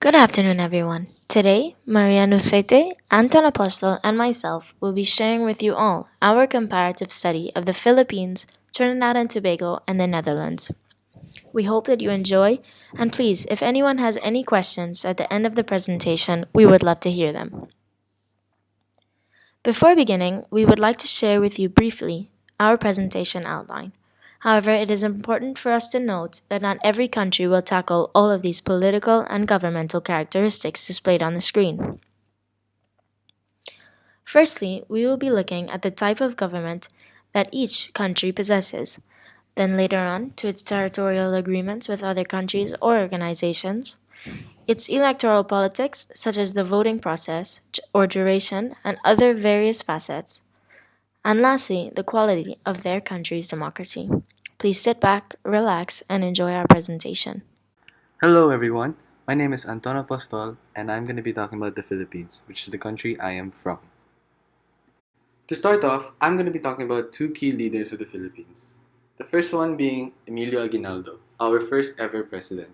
Good afternoon, everyone. Today, Maria Nucete, Anton Apostle, and myself will be sharing with you all our comparative study of the Philippines, Trinidad and Tobago, and the Netherlands. We hope that you enjoy, and please, if anyone has any questions at the end of the presentation, we would love to hear them. Before beginning, we would like to share with you briefly our presentation outline. However, it is important for us to note that not every country will tackle all of these political and governmental characteristics displayed on the screen. Firstly, we will be looking at the type of government that each country possesses, then later on to its territorial agreements with other countries or organizations, its electoral politics, such as the voting process or duration, and other various facets, and lastly, the quality of their country's democracy. Please sit back, relax, and enjoy our presentation. Hello, everyone. My name is Anton Apostol, and I'm going to be talking about the Philippines, which is the country I am from. To start off, I'm going to be talking about two key leaders of the Philippines. The first one being Emilio Aguinaldo, our first ever president.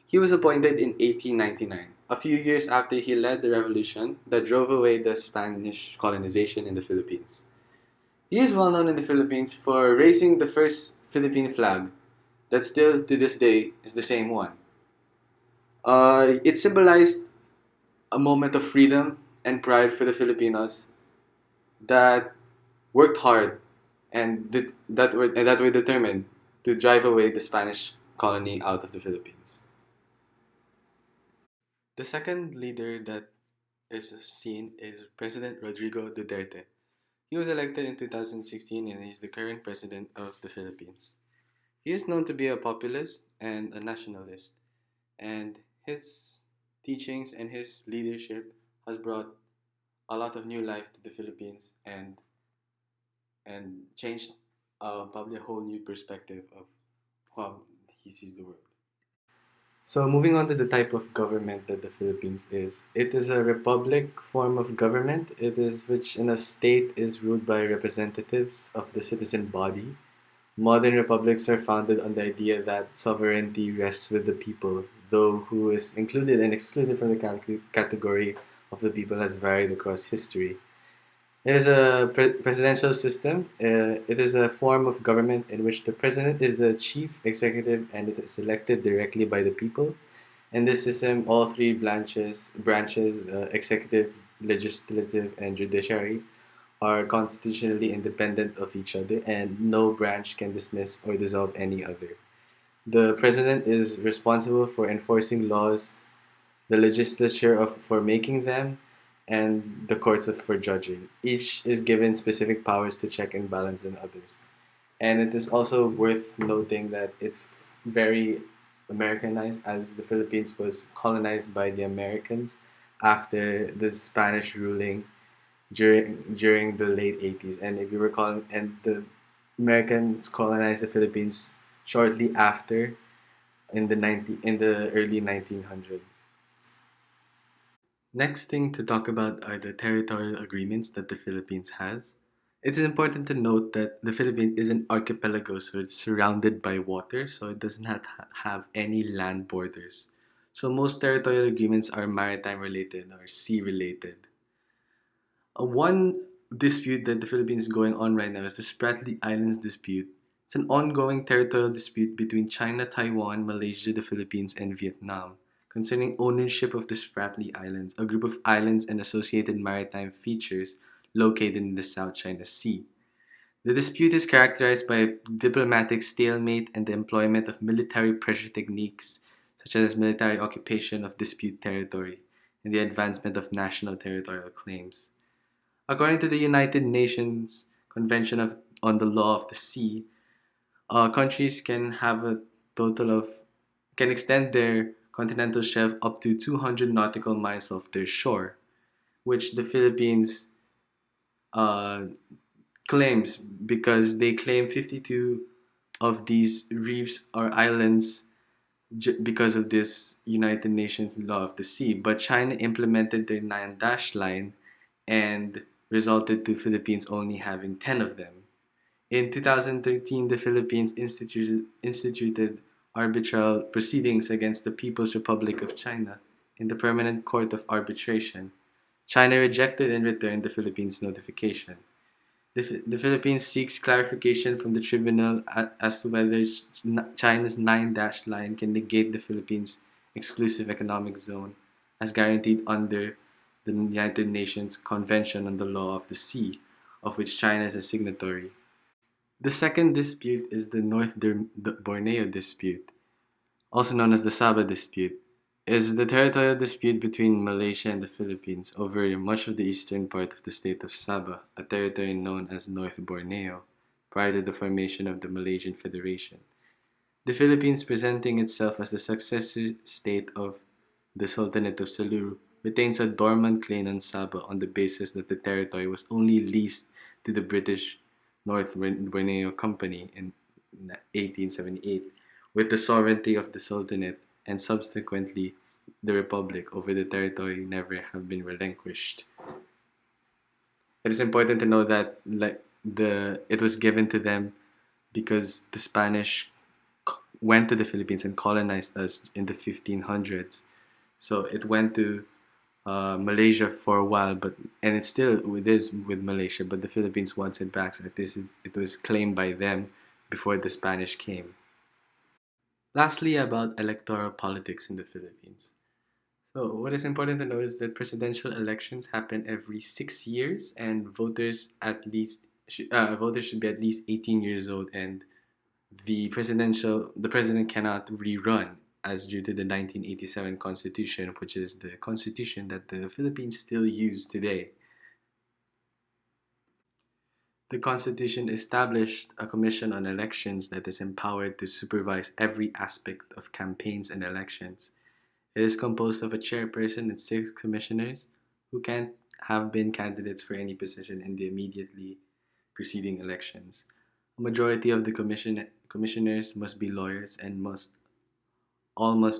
He was appointed in 1899, a few years after he led the revolution that drove away the Spanish colonization in the Philippines. He is well known in the Philippines for raising the first Philippine flag that still to this day is the same one. It symbolized a moment of freedom and pride for the Filipinos that worked hard and that were determined to drive away the Spanish colony out of the Philippines. The second leader that is seen is President Rodrigo Duterte. He was elected in 2016 and is the current president of the Philippines. He is known to be a populist and a nationalist, and his teachings and his leadership has brought a lot of new life to the Philippines and changed probably a whole new perspective of how he sees the world. So moving on to the type of government that the Philippines is, it is a republic form of government. It is which in a state is ruled by representatives of the citizen body. Modern republics are founded on the idea that sovereignty rests with the people, though who is included and excluded from the category of the people has varied across history. It is a presidential system. It is a form of government in which the president is the chief executive and it is elected directly by the people. In this system, all three branches, executive, legislative, and judiciary, are constitutionally independent of each other, and no branch can dismiss or dissolve any other. The president is responsible for enforcing laws, the legislature for making them, and the courts for judging. Each is given specific powers to check and balance on others. And it is also worth noting that it's very Americanized, as the Philippines was colonized by the Americans after the Spanish ruling during the late 80s. And if you recall, and the Americans colonized the Philippines shortly after in the early 1900s. Next thing to talk about are the territorial agreements that the Philippines has. It is important to note that the Philippines is an archipelago, so it's surrounded by water, so it does not have any land borders. So most territorial agreements are maritime related or sea related. One dispute that the Philippines is going on right now is the Spratly Islands dispute. It's an ongoing territorial dispute between China, Taiwan, Malaysia, the Philippines, and Vietnam concerning ownership of the Spratly Islands, a group of islands and associated maritime features located in the South China Sea. The dispute is characterized by a diplomatic stalemate and the employment of military pressure techniques, such as military occupation of dispute territory and the advancement of national territorial claims. According to the United Nations Convention on the Law of the Sea, countries can have a total of can extend their continental shelf up to 200 nautical miles off their shore, which the Philippines uh, claims because they claim 52 of these reefs or islands because of this United Nations Law of the Sea. But China implemented their nine dash line and resulted to Philippines only having 10 of them. In 2013, the Philippines instituted arbitral proceedings against the People's Republic of China in the Permanent Court of Arbitration. China rejected in return the Philippines' notification. The Philippines seeks clarification from the tribunal as to whether China's nine dash line can negate the Philippines' exclusive economic zone, as guaranteed under the United Nations Convention on the Law of the Sea, of which China is a signatory. The second dispute is the Borneo dispute, also known as the Sabah dispute. It is the territorial dispute between Malaysia and the Philippines over much of the eastern part of the state of Sabah, a territory known as North Borneo, prior to the formation of the Malaysian Federation. The Philippines, presenting itself as the successor state of the Sultanate of Sulu, retains a dormant claim on Sabah on the basis that the territory was only leased to the British North Borneo Company in 1878, with the sovereignty of the Sultanate and subsequently the Republic over the territory never have been relinquished. It is important to know that it was given to them because the Spanish went to the Philippines and colonized us in the 1500s. So it went to Malaysia for a while, and it is with Malaysia, but the Philippines wants it back. So it was claimed by them before the Spanish came. Lastly, about electoral politics in the Philippines. So what is important to know is that presidential elections happen every 6 years, and voters should be at least 18 years old, and the president cannot rerun as due to the 1987 constitution, which is the constitution that the Philippines still use today. The constitution established a commission on elections that is empowered to supervise every aspect of campaigns and elections. It is composed of a chairperson and six commissioners who can have been candidates for any position in the immediately preceding elections. A majority of the commissioners must be lawyers and must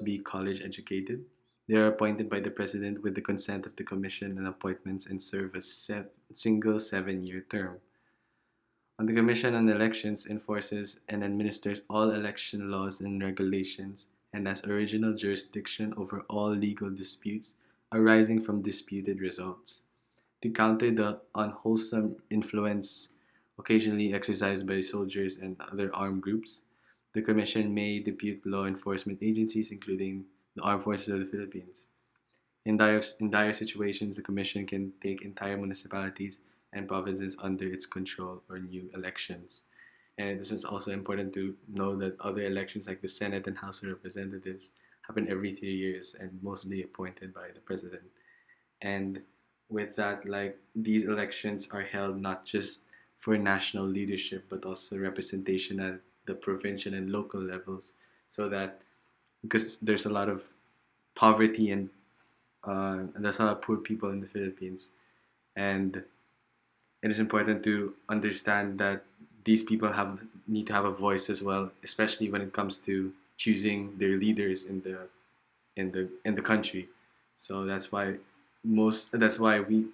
be college educated. They are appointed by the president with the consent of the commission and appointments and serve a single 7-year term. On the Commission on Elections enforces and administers all election laws and regulations and has original jurisdiction over all legal disputes arising from disputed results. To counter the unwholesome influence occasionally exercised by soldiers and other armed groups, the Commission may depute law enforcement agencies, including the Armed Forces of the Philippines. In dire situations, the Commission can take entire municipalities and provinces under its control or new elections. And this is also important to know that other elections, like the Senate and House of Representatives, happen every 3 years and mostly appointed by the president. And with that, like these elections are held not just for national leadership, but also representation at the provincial and local levels, so that because there's a lot of poverty and there's a lot of poor people in the Philippines, and it is important to understand that these people have need to have a voice as well, especially when it comes to choosing their leaders in the country. So that's why we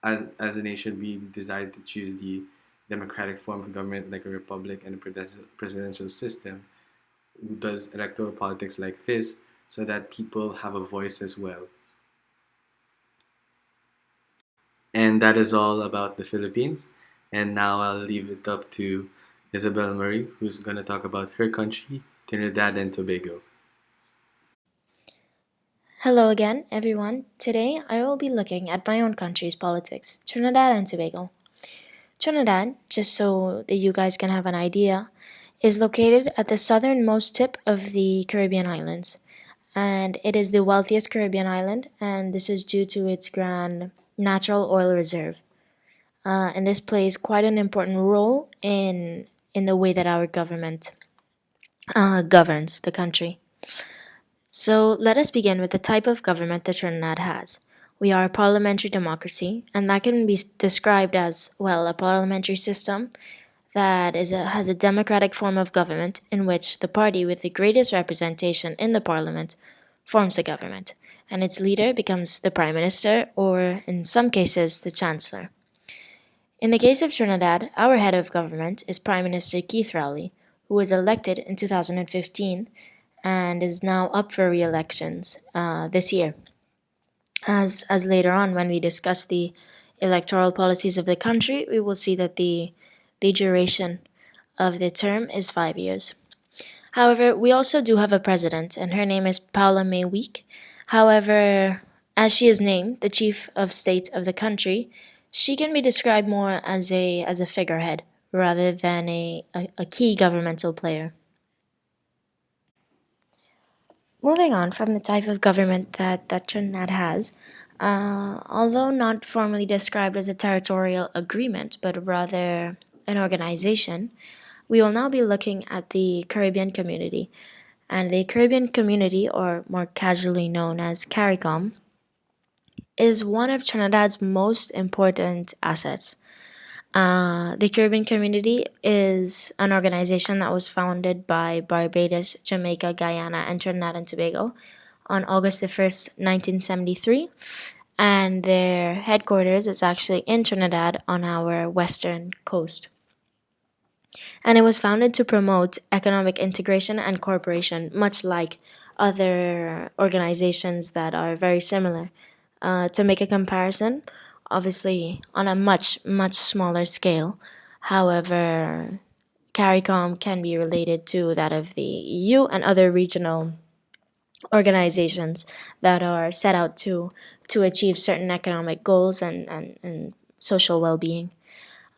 as a nation we decided to choose the democratic form of government like a republic and a presidential system who does electoral politics like this so that people have a voice as well. And that is all about the Philippines. And now I'll leave it up to Isabel Marie, who's going to talk about her country, Trinidad and Tobago. Hello again, everyone. Today I will be looking at my own country's politics, Trinidad and Tobago. Trinidad, just so that you guys can have an idea, is located at the southernmost tip of the Caribbean islands, and it is the wealthiest Caribbean island, and this is due to its grand natural oil reserve. And this plays quite an important role in the way that our government governs the country. So let us begin with the type of government that Trinidad has. We are a parliamentary democracy, and that can be described as, well, a parliamentary system that has a democratic form of government in which the party with the greatest representation in the parliament forms the government, and its leader becomes the prime minister or, in some cases, the chancellor. In the case of Trinidad, our head of government is Prime Minister Keith Rowley, who was elected in 2015 and is now up for re-elections this year. As later on, when we discuss the electoral policies of the country, we will see that the duration of the term is 5 years. However, we also do have a president, and her name is Paula May Week. However, as she is named the chief of state of the country, she can be described more as a figurehead rather than a key governmental player. Moving on from the type of government that Trinidad has, although not formally described as a territorial agreement, but rather an organization, we will now be looking at the Caribbean community. And the Caribbean community, or more casually known as CARICOM, is one of Trinidad's most important assets. The Caribbean Community is an organization that was founded by Barbados, Jamaica, Guyana, and Trinidad and Tobago on August the 1st, 1973. And their headquarters is actually in Trinidad on our western coast. And it was founded to promote economic integration and cooperation, much like other organizations that are very similar. To make a comparison, obviously on a much smaller scale. However, CARICOM can be related to that of the EU and other regional organizations that are set out to achieve certain economic goals and social well-being.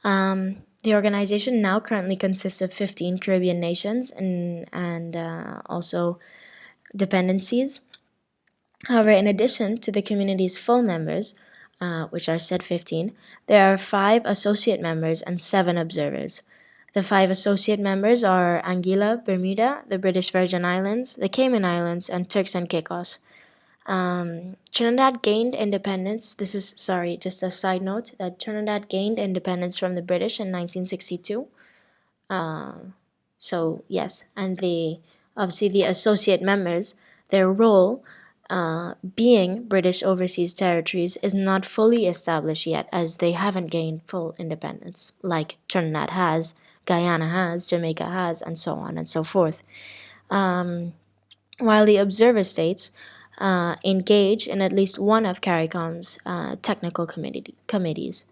The organization now currently consists of 15 Caribbean nations and also dependencies. However, in addition to the community's full members, which are said 15, there are 5 associate members and 7 observers. The 5 associate members are Anguilla, Bermuda, the British Virgin Islands, the Cayman Islands, and Turks and Caicos. Trinidad gained independence. This is, sorry, just a side note that Trinidad gained independence from the British in 1962. So yes, and obviously the associate members, their role being British overseas territories is not fully established yet, as they haven't gained full independence, like Trinidad has, Guyana has, Jamaica has, and so on and so forth. While the observer states engage in at least one of CARICOM's technical committees.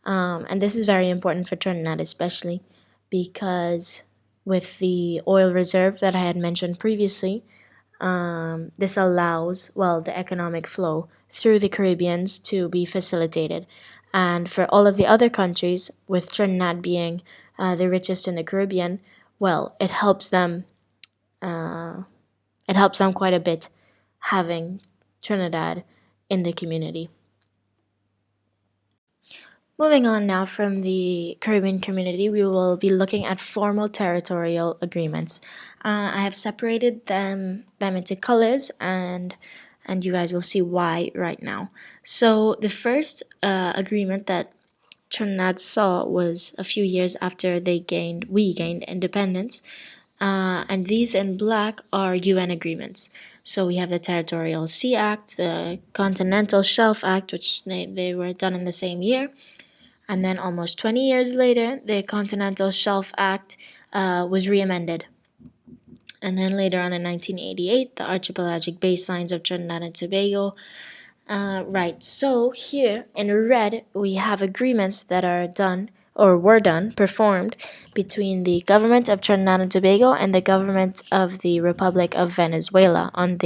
And this is very important for Trinidad, especially because with the oil reserve that I had mentioned previously, this allows, well, the economic flow through the Caribbeans to be facilitated. And for all of the other countries, with Trinidad being the richest in the Caribbean, well, it helps them. It helps them quite a bit having Trinidad in the community. Moving on now from the Caribbean community, we will be looking at formal territorial agreements. I have separated them into colors, and you guys will see why right now. So the first agreement that Trinidad saw was a few years after we gained independence, and these in black are UN agreements. So we have the Territorial Sea Act, the Continental Shelf Act, which they were done in the same year. And then almost 20 years later, the Continental Shelf Act was re-amended. And then later on in 1988, the Archipelagic Baselines of Trinidad and Tobago. Right, so here in red, we have agreements that are done or were done, performed between the government of Trinidad and Tobago and the government of the Republic of Venezuela on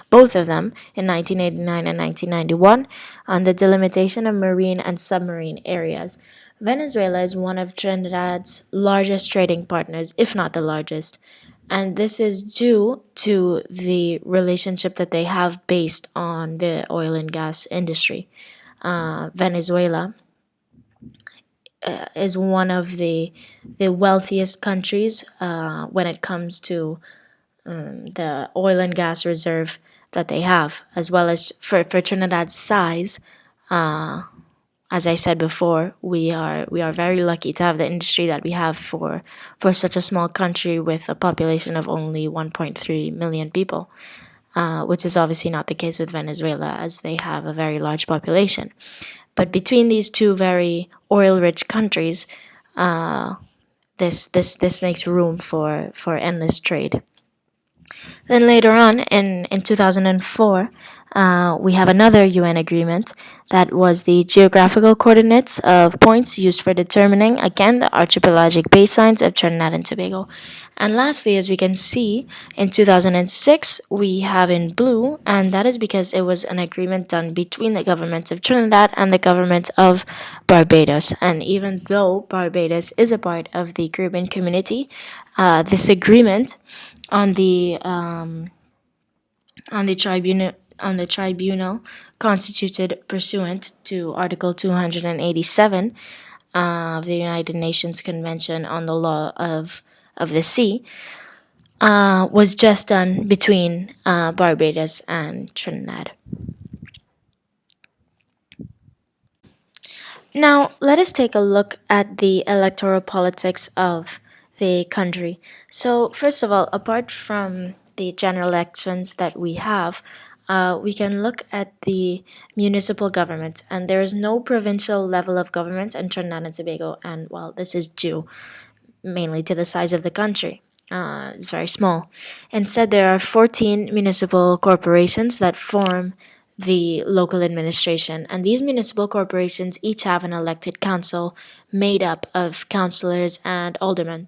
both of them in 1989 and 1991 on the delimitation of marine and submarine areas. Venezuela is one of Trinidad's largest trading partners, if not the largest. And this is due to the relationship that they have based on the oil and gas industry. Venezuela is one of the wealthiest countries when it comes to the oil and gas reserve that they have, as well as for Trinidad's size. As I said before, we are very lucky to have the industry that we have for such a small country with a population of only 1.3 million people, which is obviously not the case with Venezuela, as they have a very large population. But between these two very oil-rich countries, this makes room for endless trade. Then later on, in 2004, We have another UN agreement that was the geographical coordinates of points used for determining, again, the archipelagic baselines of Trinidad and Tobago. And lastly, as we can see, in 2006, we have in blue, and that is because it was an agreement done between the government of Trinidad and the government of Barbados. And even though Barbados is a part of the Caribbean community, this agreement on the tribunal constituted pursuant to Article 287 of the United Nations Convention on the Law of the Sea was just done between Barbados and Trinidad. Now, let us take a look at the electoral politics of the country. So, first of all, apart from the general elections that we have, we can look at the municipal government, and there is no provincial level of government in Trinidad and Tobago, and well, this is due mainly to the size of the country. It's very small. Instead, there are 14 municipal corporations that form the local administration, and these municipal corporations each have an elected council made up of councillors and aldermen.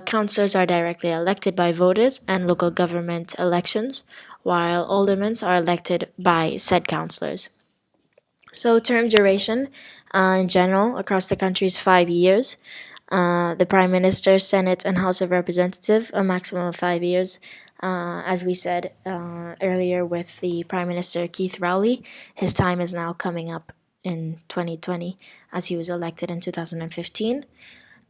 Councillors are directly elected by voters and local government elections, while aldermen are elected by said councillors. So, term duration in general across the country is 5 years. The Prime Minister, Senate, and House of Representatives, a maximum of 5 years. As we said earlier with the Prime Minister Keith Rowley, his time is now coming up in 2020 as he was elected in 2015.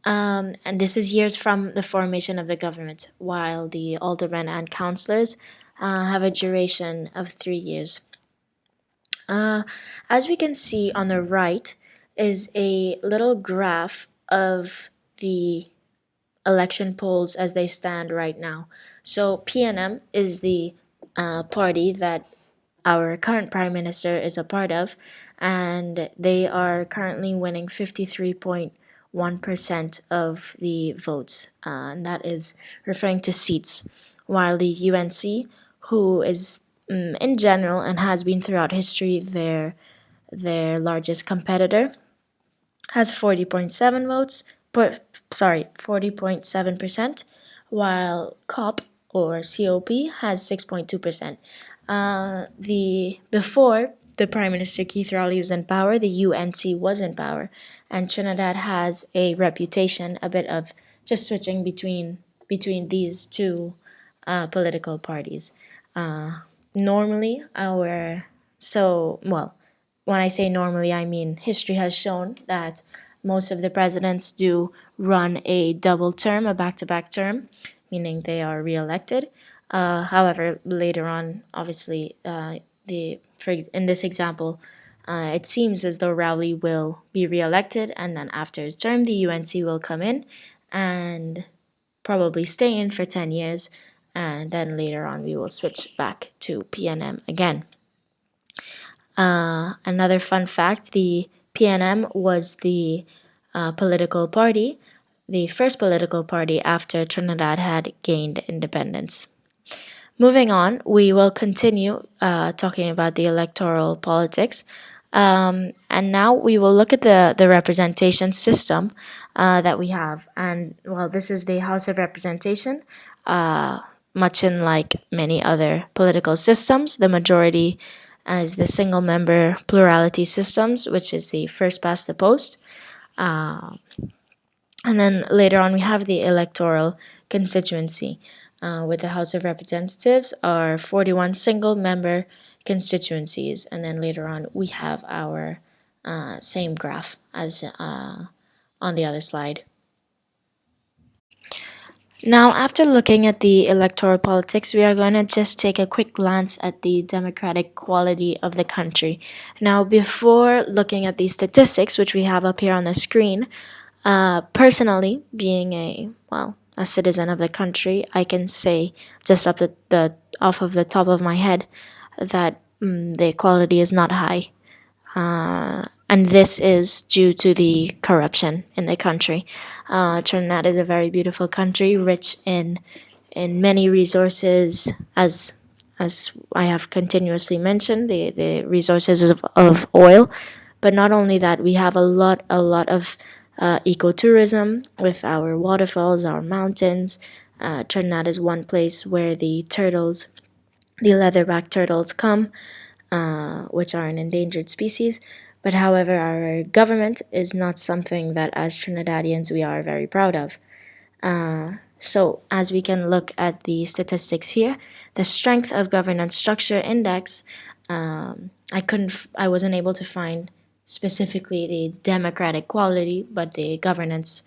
And this is years from the formation of the government, while the aldermen and councillors have a duration of 3 years. As we can see on the right is a little graph of the election polls as they stand right now. So PNM is the party that our current Prime Minister is a part of, and they are currently winning 53.1% of the votes, and that is referring to seats, while the UNC, who is in general and has been throughout history their largest competitor, has 40.7 votes, but 40.7%, while COP or COP has 6.2%. The before the Prime Minister Keith Rowley was in power, the UNC was in power, and Trinidad has a reputation, a bit of just switching between these two political parties. Normally, when I say normally, I mean history has shown that most of the presidents do run a double term, a back-to-back term, meaning they are re-elected. However, later on, obviously, in this example, it seems as though Rowley will be re-elected, and then after his term, the UNC will come in and probably stay in for 10 years, and then later on we will switch back to PNM again. Another fun fact, the PNM was the political party, the first political party after Trinidad had gained independence. Moving on, we will continue talking about the electoral politics. And now we will look at the representation system that we have. And well, this is the House of Representation. Much in like many other political systems, the majority is the single member plurality systems, which is the first past the post. And then later on, we have the electoral constituency. With the House of Representatives are 41 single member constituencies, and then later on we have our same graph as on the other slide. Now, after looking at the electoral politics, we are going to just take a quick glance at the democratic quality of the country. Now, before looking at the statistics, which we have up here on the screen, personally, being a citizen of the country, I can say just off of the top of my head that the quality is not high. And this is due to the corruption in the country. Trinidad is a very beautiful country, rich in many resources, as as I have continuously mentioned, the resources of oil. But not only that, we have a lot of ecotourism with our waterfalls, our mountains. Trinidad is one place where the turtles, the leatherback turtles, come, which are an endangered species. But however, our government is not something that as Trinidadians we are very proud of. So, as we can look at the statistics here, the Strength of Governance Structure Index, I wasn't able to find specifically the democratic quality, but the governance,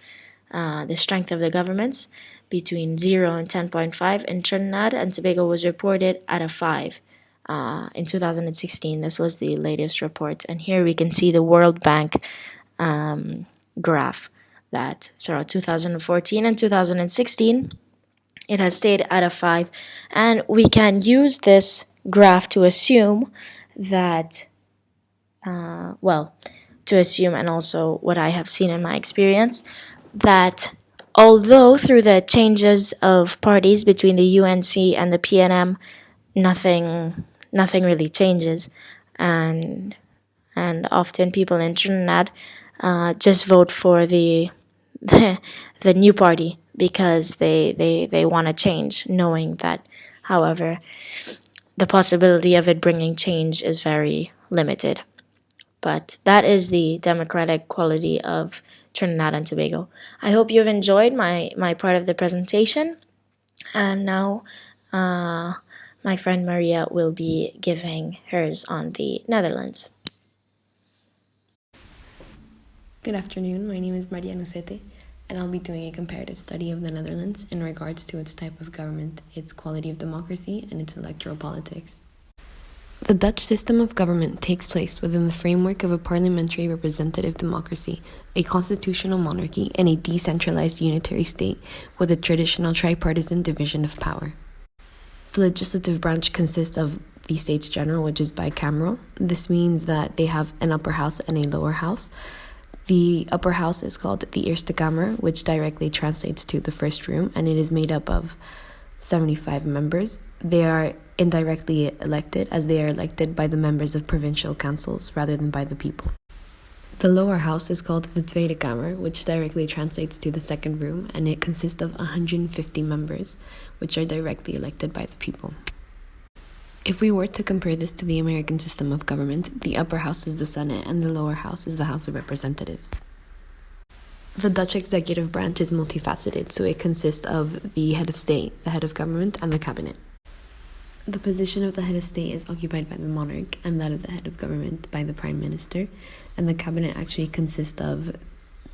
the strength of the governments between 0 and 10.5 in Trinidad and Tobago was reported at a 5. In 2016, this was the latest report, and here we can see the World Bank graph that throughout 2014 and 2016 it has stayed at a 5, and we can use this graph to assume that to assume, and also what I have seen in my experience, that although through the changes of parties between the UNC and the PNM, nothing really changes, and often people in Trinidad just vote for the the new party because they want to change, knowing that, however, the possibility of it bringing change is very limited. But that is the democratic quality of Trinidad and Tobago. I hope you've enjoyed my part of the presentation. And now my friend Maria will be giving hers on the Netherlands. Good afternoon, my name is Maria Nusete, and I'll be doing a comparative study of the Netherlands in regards to its type of government, its quality of democracy, and its electoral politics. The Dutch system of government takes place within the framework of a parliamentary representative democracy, a constitutional monarchy, and a decentralized unitary state with a traditional tripartisan division of power. The legislative branch consists of the States General, which is bicameral. This means that they have an upper house and a lower house. The upper house is called the Eerste Kamer, which directly translates to the first room, and it is made up of 75 members. They are indirectly elected, as they are elected by the members of provincial councils rather than by the people. The lower house is called the Tweede Kamer, which directly translates to the second room, and it consists of 150 members, which are directly elected by the people. If we were to compare this to the American system of government, the upper house is the Senate and the lower house is the House of Representatives. The Dutch executive branch is multifaceted, so it consists of the head of state, the head of government, and the cabinet. The position of the head of state is occupied by the monarch, and that of the head of government by the prime minister, and the cabinet actually consists of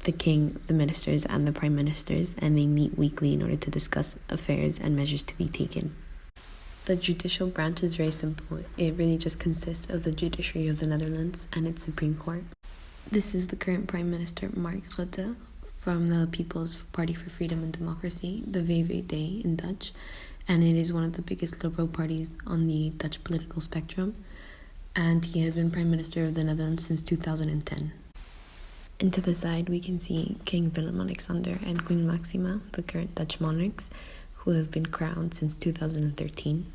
the king, the ministers, and the prime ministers, and they meet weekly in order to discuss affairs and measures to be taken. The judicial branch is very simple. It really just consists of the judiciary of the Netherlands and its Supreme Court. This is the current Prime Minister, Mark Rutte, from the People's Party for Freedom and Democracy, the VVD in Dutch, and it is one of the biggest liberal parties on the Dutch political spectrum, and he has been Prime Minister of the Netherlands since 2010. And to the side we can see King Willem-Alexander and Queen Maxima, the current Dutch monarchs, who have been crowned since 2013.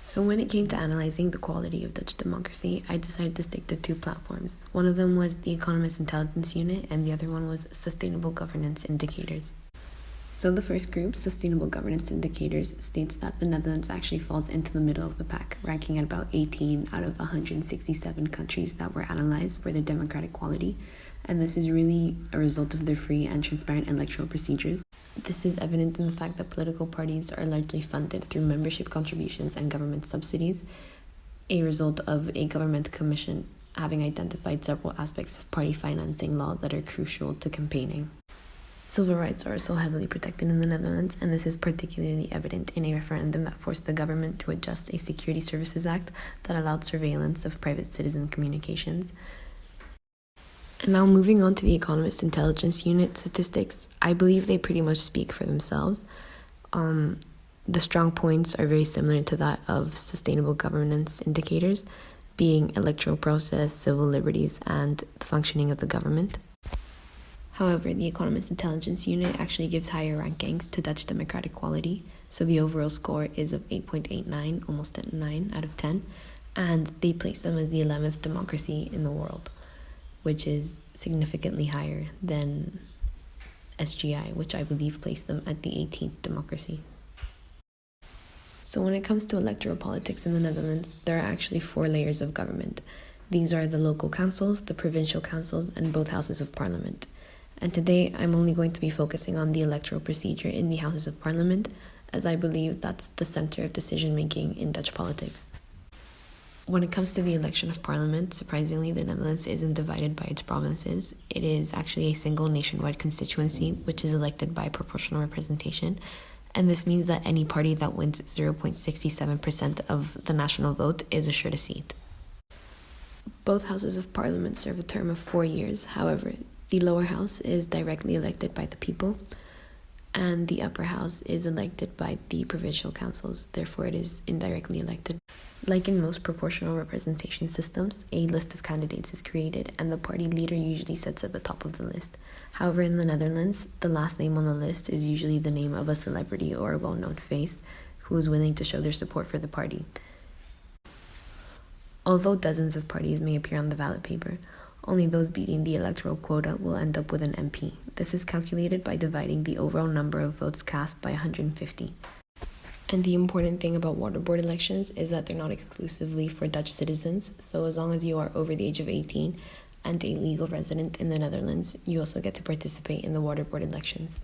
So when it came to analyzing the quality of Dutch democracy, I decided to stick to two platforms. One of them was the Economist Intelligence Unit, and the other one was Sustainable Governance Indicators. So the first group, Sustainable Governance Indicators, states that the Netherlands actually falls into the middle of the pack, ranking at about 18 out of 167 countries that were analyzed for their democratic quality, and this is really a result of their free and transparent electoral procedures. This is evident in the fact that political parties are largely funded through membership contributions and government subsidies, a result of a government commission having identified several aspects of party financing law that are crucial to campaigning. Civil rights are also heavily protected in the Netherlands, and this is particularly evident in a referendum that forced the government to adjust a Security Services Act that allowed surveillance of private citizen communications. And now moving on to the Economist Intelligence Unit statistics, I believe they pretty much speak for themselves. The strong points are very similar to that of Sustainable Governance Indicators, being electoral process, civil liberties, and the functioning of the government. However, the Economist Intelligence Unit actually gives higher rankings to Dutch democratic quality, So the overall score is of 8.89, almost at 9 out of 10, and they place them as the 11th democracy in the world, which is significantly higher than SGI, which I believe placed them at the 18th democracy. So when it comes to electoral politics in the Netherlands, there are actually 4 layers of government. These are the local councils, the provincial councils, and both houses of parliament. And today, I'm only going to be focusing on the electoral procedure in the houses of parliament, as I believe that's the center of decision-making in Dutch politics. When it comes to the election of parliament, surprisingly, the Netherlands isn't divided by its provinces. It is actually a single nationwide constituency, which is elected by proportional representation. And this means that any party that wins 0.67% of the national vote is assured a seat. Both houses of parliament serve a term of 4 years. However, the lower house is directly elected by the people, and the upper house is elected by the provincial councils. Therefore, it is indirectly elected. Like in most proportional representation systems, a list of candidates is created, and the party leader usually sits at the top of the list. However, in the Netherlands, the last name on the list is usually the name of a celebrity or a well-known face who is willing to show their support for the party. Although dozens of parties may appear on the ballot paper, only those beating the electoral quota will end up with an MP. This is calculated by dividing the overall number of votes cast by 150. And the important thing about water board elections is that they're not exclusively for Dutch citizens, so as long as you are over the age of 18 and a legal resident in the Netherlands, you also get to participate in the water board elections.